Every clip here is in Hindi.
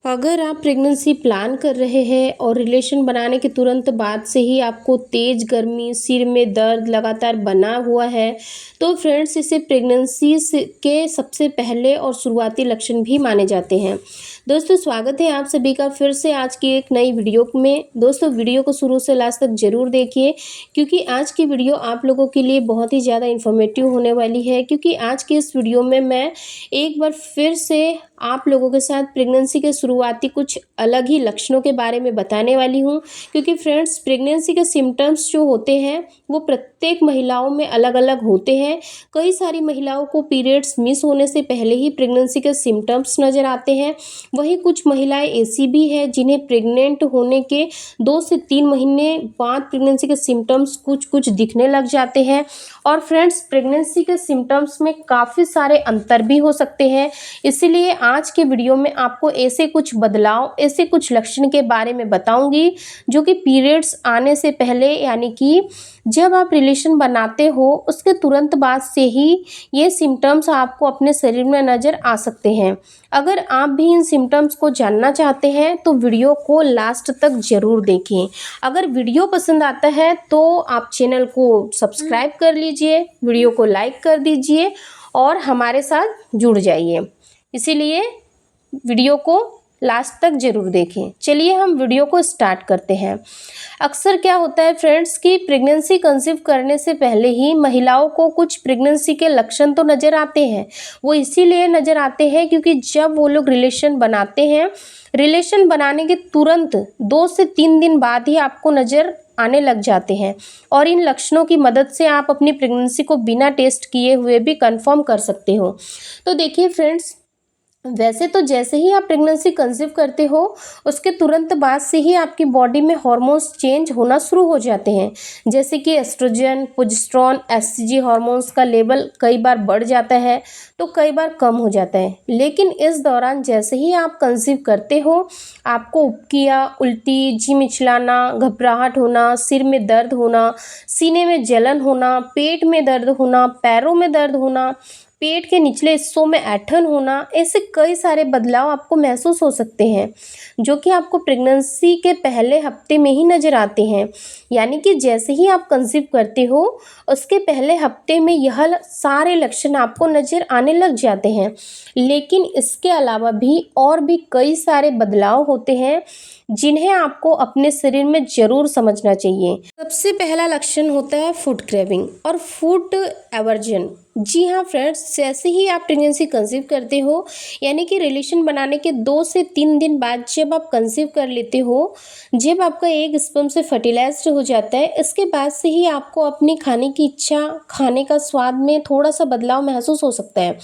अगर आप प्रेगनेंसी प्लान कर रहे हैं और रिलेशन बनाने के तुरंत बाद से ही आपको तेज गर्मी, सिर में दर्द लगातार बना हुआ है, तो फ्रेंड्स इसे के सबसे पहले और शुरुआती लक्षण भी माने जाते हैं। दोस्तों, स्वागत है आप सभी का फिर से आज की एक नई वीडियो में। दोस्तों, वीडियो को शुरू से लास्ट तक जरूर देखिए, क्योंकि आज की वीडियो आप लोगों के लिए बहुत ही ज़्यादा इन्फॉर्मेटिव होने वाली है। क्योंकि आज की इस वीडियो में मैं एक बार फिर से आप लोगों के साथ प्रेगनेंसी के शुरुआती कुछ अलग ही लक्षणों के बारे में बताने वाली हूँ। क्योंकि फ्रेंड्स, प्रेगनेंसी के सिम्टम्स जो होते हैं वो प्रत्येक महिलाओं में अलग अलग होते हैं। कई सारी महिलाओं को पीरियड्स मिस होने से पहले ही प्रेगनेंसी के सिम्टम्स नज़र आते हैं। वहीं कुछ महिलाएं ऐसी भी है जिन्हें प्रेग्नेंट होने के 2 से 3 महीने बाद प्रेगनेंसी के सिम्टम्स कुछ कुछ दिखने लग जाते हैं। और फ्रेंड्स, प्रेगनेंसी के सिम्टम्स में काफ़ी सारे अंतर भी हो सकते हैं। इसीलिए आज के वीडियो में आपको ऐसे कुछ बदलाव, ऐसे कुछ लक्षण के बारे में बताऊंगी जो कि पीरियड्स आने से पहले, यानी कि जब आप रिलेशन बनाते हो उसके तुरंत बाद से ही ये सिम्टम्स आपको अपने शरीर में नज़र आ सकते हैं। अगर आप भी इन सिम्टम्स को जानना चाहते हैं तो वीडियो को लास्ट तक ज़रूर देखें। अगर वीडियो पसंद आता है तो आप चैनल को सब्सक्राइब कर लीजिए, वीडियो को लाइक कर दीजिए और हमारे साथ जुड़ जाइए। इसीलिए वीडियो को लास्ट तक ज़रूर देखें। चलिए हम वीडियो को स्टार्ट करते हैं। अक्सर क्या होता है फ्रेंड्स कि प्रेगनेंसी कंसीव करने से पहले ही महिलाओं को कुछ प्रेगनेंसी के लक्षण तो नज़र आते हैं। वो इसीलिए नज़र आते हैं क्योंकि जब वो लोग रिलेशन बनाते हैं, रिलेशन बनाने के तुरंत 2 से 3 दिन बाद ही आपको नज़र आने लग जाते हैं। और इन लक्षणों की मदद से आप अपनी प्रेगनेंसी को बिना टेस्ट किए हुए भी कंफर्म कर सकते हो। तो देखिए फ्रेंड्स, वैसे तो जैसे ही आप प्रेगनेंसी कंसीव करते हो उसके तुरंत बाद से ही आपकी बॉडी में हार्मोन्स चेंज होना शुरू हो जाते हैं। जैसे कि एस्ट्रोजन, प्रोजेस्टेरोन, एचसीजी हार्मोन्स का लेवल कई बार बढ़ जाता है तो कई बार कम हो जाता है। लेकिन इस दौरान जैसे ही आप कंसीव करते हो आपको उबकियाँ, उल्टी, जी मिचलाना, घबराहट होना, सिर में दर्द होना, सीने में जलन होना, पेट में दर्द होना, पैरों में दर्द होना, पेट के निचले हिस्सों में ऐंठन होना, ऐसे कई सारे बदलाव आपको महसूस हो सकते हैं जो कि आपको प्रेगनेंसी के पहले हफ्ते में ही नज़र आते हैं। यानी कि जैसे ही आप कंसीव करते हो उसके पहले हफ्ते में यह सारे लक्षण आपको नज़र आने लग जाते हैं। लेकिन इसके अलावा भी और भी कई सारे बदलाव होते हैं जिन्हें आपको अपने शरीर में ज़रूर समझना चाहिए। सबसे पहला लक्षण होता है फूड क्रेविंग और फूड एवर्जन। जी हाँ फ्रेंड्स, जैसे ही आप प्रेगनेंसी कंसीव करते हो, यानी कि रिलेशन बनाने के 2 से 3 दिन बाद जब आप कंसीव कर लेते हो, जब आपका एग स्पर्म से फर्टिलाइज्ड हो जाता है, इसके बाद से ही आपको अपनी खाने की इच्छा, खाने का स्वाद में थोड़ा सा बदलाव महसूस हो सकता है।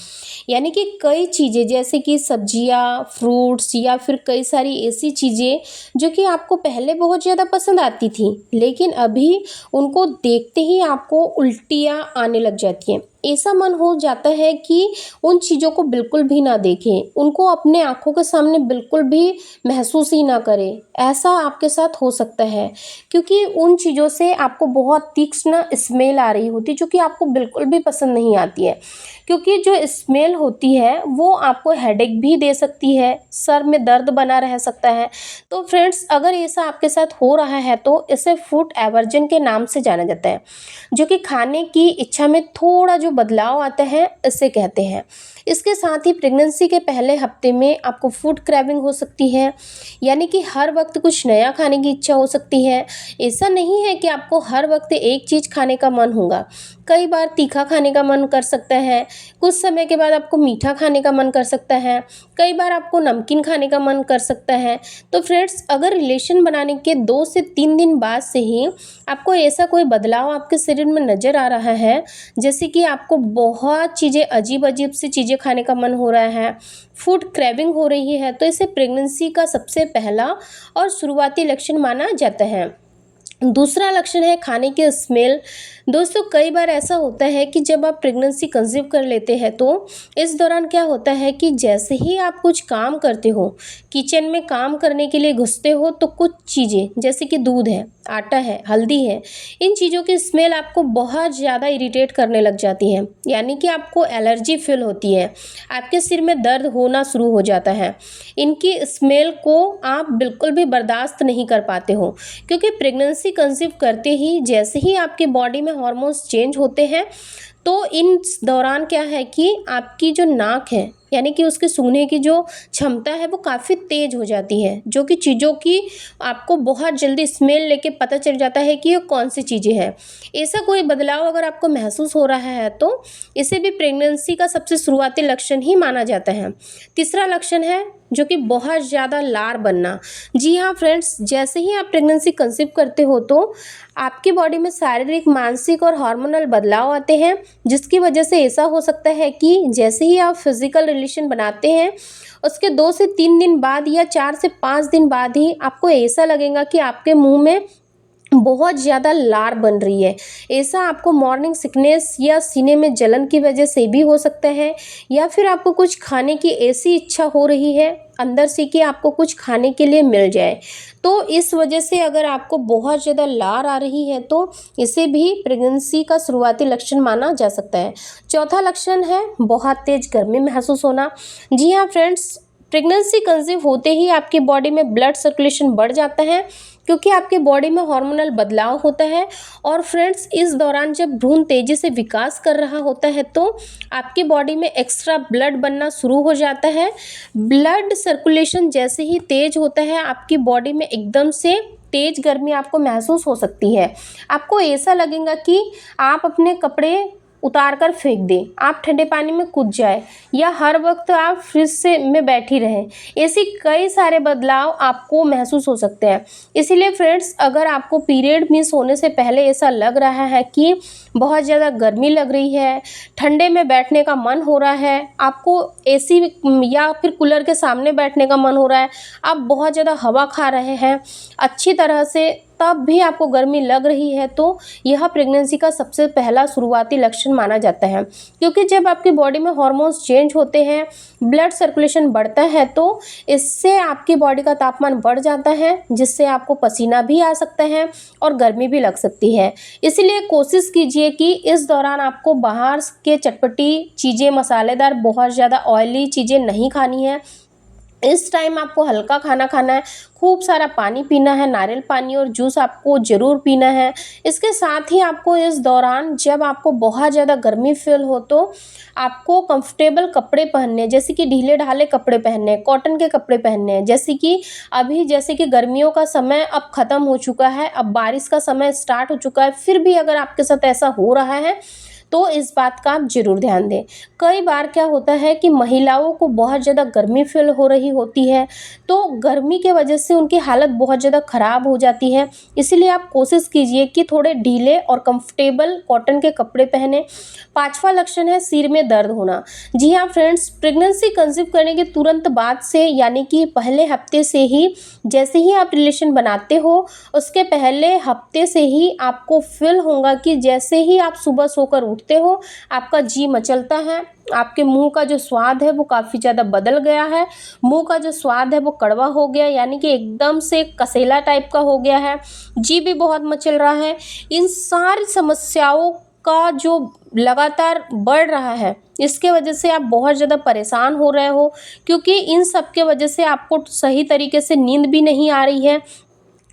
यानी कि कई चीज़ें जैसे कि सब्जियाँ, फ्रूट्स या फिर कई सारी ऐसी चीज़ें जो कि आपको पहले बहुत ज़्यादा पसंद आती थी, लेकिन अभी उनको देखते ही आपको उल्टियाँ आने लग जाती हैं। ऐसा मन हो जाता है कि उन चीज़ों को बिल्कुल भी ना देखें, उनको अपने आँखों के सामने बिल्कुल भी महसूस ही ना करें। ऐसा आपके साथ हो सकता है क्योंकि उन चीज़ों से आपको बहुत तीक्ष्ण स्मेल आ रही होती है जो कि आपको बिल्कुल भी पसंद नहीं आती है। क्योंकि जो स्मेल होती है वो आपको हेडेक भी दे सकती है, सर में दर्द बना रह सकता है। तो फ्रेंड्स, अगर ऐसा आपके साथ हो रहा है तो इसे फूड एवर्जन के नाम से जाना जाता है, जो कि खाने की इच्छा में थोड़ा जो बदलाव आता है इसे कहते हैं। इसके साथ ही प्रेगनेंसी के पहले हफ्ते में आपको फूड क्रेविंग हो सकती है, यानी कि हर वक्त कुछ नया खाने की इच्छा हो सकती है। ऐसा नहीं है कि आपको हर वक्त एक चीज़ खाने का मन होगा। कई बार तीखा खाने का मन कर सकता है, कुछ समय के बाद आपको मीठा खाने का मन कर सकता है, कई बार आपको नमकीन खाने का मन कर सकता है। तो फ्रेंड्स, अगर रिलेशन बनाने के 2 से 3 दिन बाद से ही आपको ऐसा कोई बदलाव आपके शरीर में नज़र आ रहा है, जैसे कि आपको बहुत चीज़ें, अजीब अजीब सी चीज़ें खाने का मन हो रहा है, फूड क्रेविंग हो रही है, तो इसे प्रेगनेंसी का सबसे पहला और शुरुआती लक्षण माना जाता है। दूसरा लक्षण है खाने की स्मेल दोस्तों कई बार ऐसा होता है कि जब आप प्रेगनेंसी कंसीव कर लेते हैं तो इस दौरान क्या होता है कि जैसे ही आप कुछ काम करते हो, किचन में काम करने के लिए घुसते हो, तो कुछ चीज़ें जैसे कि दूध है, आटा है, हल्दी है, इन चीज़ों की स्मेल आपको बहुत ज़्यादा इरिटेट करने लग जाती है, यानी कि आपको एलर्जी फील होती है, आपके सिर में दर्द होना शुरू हो जाता है। इनकी स्मेल को आप बिल्कुल भी बर्दाश्त नहीं कर पाते हो, क्योंकि प्रेगनेंसी कंसीव करते ही जैसे ही आपकी बॉडी में हार्मोन्स चेंज होते हैं, तो इन दौरान क्या है कि आपकी जो नाक है, यानी कि उसके सूंघने की जो क्षमता है वो काफ़ी तेज़ हो जाती है, जो कि चीज़ों की आपको बहुत जल्दी स्मेल लेके पता चल जाता है कि ये कौन सी चीज़ें हैं। ऐसा कोई बदलाव अगर आपको महसूस हो रहा है तो इसे भी प्रेगनेंसी का सबसे शुरुआती लक्षण ही माना जाता है। तीसरा लक्षण है जो कि बहुत ज़्यादा लार बनना। जी हाँ फ्रेंड्स, जैसे ही आप प्रेगनेंसी कंसीव करते हो तो आपकी बॉडी में शारीरिक, मानसिक और हार्मोनल बदलाव आते हैं, जिसकी वजह से ऐसा हो सकता है कि जैसे ही आप फिजिकल रिलेशन बनाते हैं, उसके 2 से 3 दिन बाद या 4 से 5 दिन बाद ही आपको ऐसा लगेगा कि आपके मुंह में बहुत ज़्यादा लार बन रही है। ऐसा आपको मॉर्निंग सिकनेस या सीने में जलन की वजह से भी हो सकता है, या फिर आपको कुछ खाने की ऐसी इच्छा हो रही है अंदर से कि आपको कुछ खाने के लिए मिल जाए। तो इस वजह से अगर आपको बहुत ज़्यादा लार आ रही है तो इसे भी प्रेगनेंसी का शुरुआती लक्षण माना जा सकता है। चौथा लक्षण है बहुत तेज़ गर्मी महसूस होना। जी हाँ फ्रेंड्स, प्रेगनेंसी कंसीव होते ही आपकी बॉडी में ब्लड सर्कुलेशन बढ़ जाता है, क्योंकि आपके बॉडी में हार्मोनल बदलाव होता है। और फ्रेंड्स, इस दौरान जब भ्रूण तेज़ी से विकास कर रहा होता है तो आपकी बॉडी में एक्स्ट्रा ब्लड बनना शुरू हो जाता है। ब्लड सर्कुलेशन जैसे ही तेज़ होता है, आपकी बॉडी में एकदम से तेज़ गर्मी आपको महसूस हो सकती है। आपको ऐसा लगेगा कि आप अपने कपड़े उतार कर फेंक दें, आप ठंडे पानी में कूद जाए, या हर वक्त आप फ्रिज से में बैठी रहें। ऐसी कई सारे बदलाव आपको महसूस हो सकते हैं। इसीलिए फ्रेंड्स, अगर आपको पीरियड मिस होने से पहले ऐसा लग रहा है कि बहुत ज़्यादा गर्मी लग रही है, ठंडे में बैठने का मन हो रहा है, आपको एसी या फिर कूलर के सामने बैठने का मन हो रहा है, आप बहुत ज़्यादा हवा खा रहे हैं अच्छी तरह से, तब भी आपको गर्मी लग रही है, तो यह प्रेगनेंसी का सबसे पहला शुरुआती लक्षण माना जाता है। क्योंकि जब आपकी बॉडी में हार्मोन्स चेंज होते हैं, ब्लड सर्कुलेशन बढ़ता है, तो इससे आपकी बॉडी का तापमान बढ़ जाता है, जिससे आपको पसीना भी आ सकता है और गर्मी भी लग सकती है। इसीलिए कोशिश कीजिए कि इस दौरान आपको बाहर के चटपटी चीज़ें, मसालेदार, बहुत ज़्यादा ऑयली चीज़ें नहीं खानी है। इस टाइम आपको हल्का खाना खाना है, खूब सारा पानी पीना है, नारियल पानी और जूस आपको ज़रूर पीना है। इसके साथ ही आपको इस दौरान जब आपको बहुत ज़्यादा गर्मी फील हो तो आपको कंफर्टेबल कपड़े पहनने हैं, जैसे कि ढीले ढाले कपड़े पहनने हैं, कॉटन के कपड़े पहनने हैं। जैसे कि गर्मियों का समय अब ख़त्म हो चुका है, अब बारिश का समय स्टार्ट हो चुका है, फिर भी अगर आपके साथ ऐसा हो रहा है तो इस बात का आप ज़रूर ध्यान दें। कई बार क्या होता है कि महिलाओं को बहुत ज़्यादा गर्मी फील हो रही होती है, तो गर्मी के वजह से उनकी हालत बहुत ज़्यादा ख़राब हो जाती है। इसीलिए आप कोशिश कीजिए कि थोड़े ढीले और कंफर्टेबल कॉटन के कपड़े पहने। पाँचवा लक्षण है सिर में दर्द होना। जी हाँ फ्रेंड्स, प्रेगनेंसी कंसीव करने के तुरंत बाद से, यानी कि पहले हफ्ते से ही, जैसे ही आप रिलेशन बनाते हो उसके पहले हफ्ते से ही आपको फील होगा कि जैसे ही आप सुबह सोकर उठते हो, आपका जी मचलता है, आपके मुंह का जो स्वाद है वो काफ़ी ज़्यादा बदल गया है, मुंह का जो स्वाद है वो कड़वा हो गया, यानी कि एकदम से कसेला टाइप का हो गया है, जी भी बहुत मचल रहा है। इन सारी समस्याओं का जो लगातार बढ़ रहा है, इसके वजह से आप बहुत ज़्यादा परेशान हो रहे हो, क्योंकि इन सब के वजह से आपको सही तरीके से नींद भी नहीं आ रही है।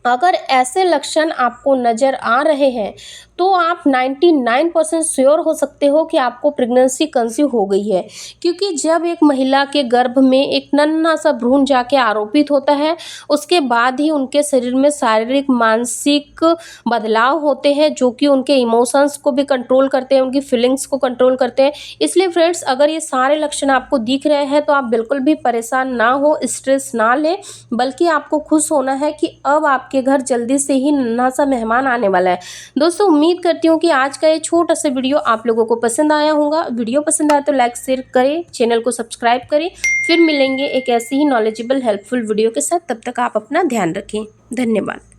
अगर ऐसे लक्षण आपको नज़र आ रहे हैं तो आप 99% श्योर हो सकते हो कि आपको प्रेगनेंसी कंसीव हो गई है, क्योंकि जब एक महिला के गर्भ में एक नन्हा सा भ्रूण जाके आरोपित होता है, उसके बाद ही उनके शरीर में शारीरिक, मानसिक बदलाव होते हैं, जो कि उनके इमोशंस को भी कंट्रोल करते हैं, उनकी फीलिंग्स को कंट्रोल करते हैं। इसलिए फ्रेंड्स, अगर ये सारे लक्षण आपको दिख रहे हैं तो आप बिल्कुल भी परेशान ना हो, स्ट्रेस ना लें, बल्कि आपको खुश होना है कि अब आपके घर जल्दी से ही नन्हा सा मेहमान आने वाला है। दोस्तों, उम्मीद करती हूँ कि आज का ये छोटा सा वीडियो आप लोगों को पसंद आया होगा। वीडियो पसंद आया तो लाइक शेयर करें, चैनल को सब्सक्राइब करें। फिर मिलेंगे एक ऐसी ही नॉलेजेबल हेल्पफुल वीडियो के साथ। तब तक आप अपना ध्यान रखें। धन्यवाद।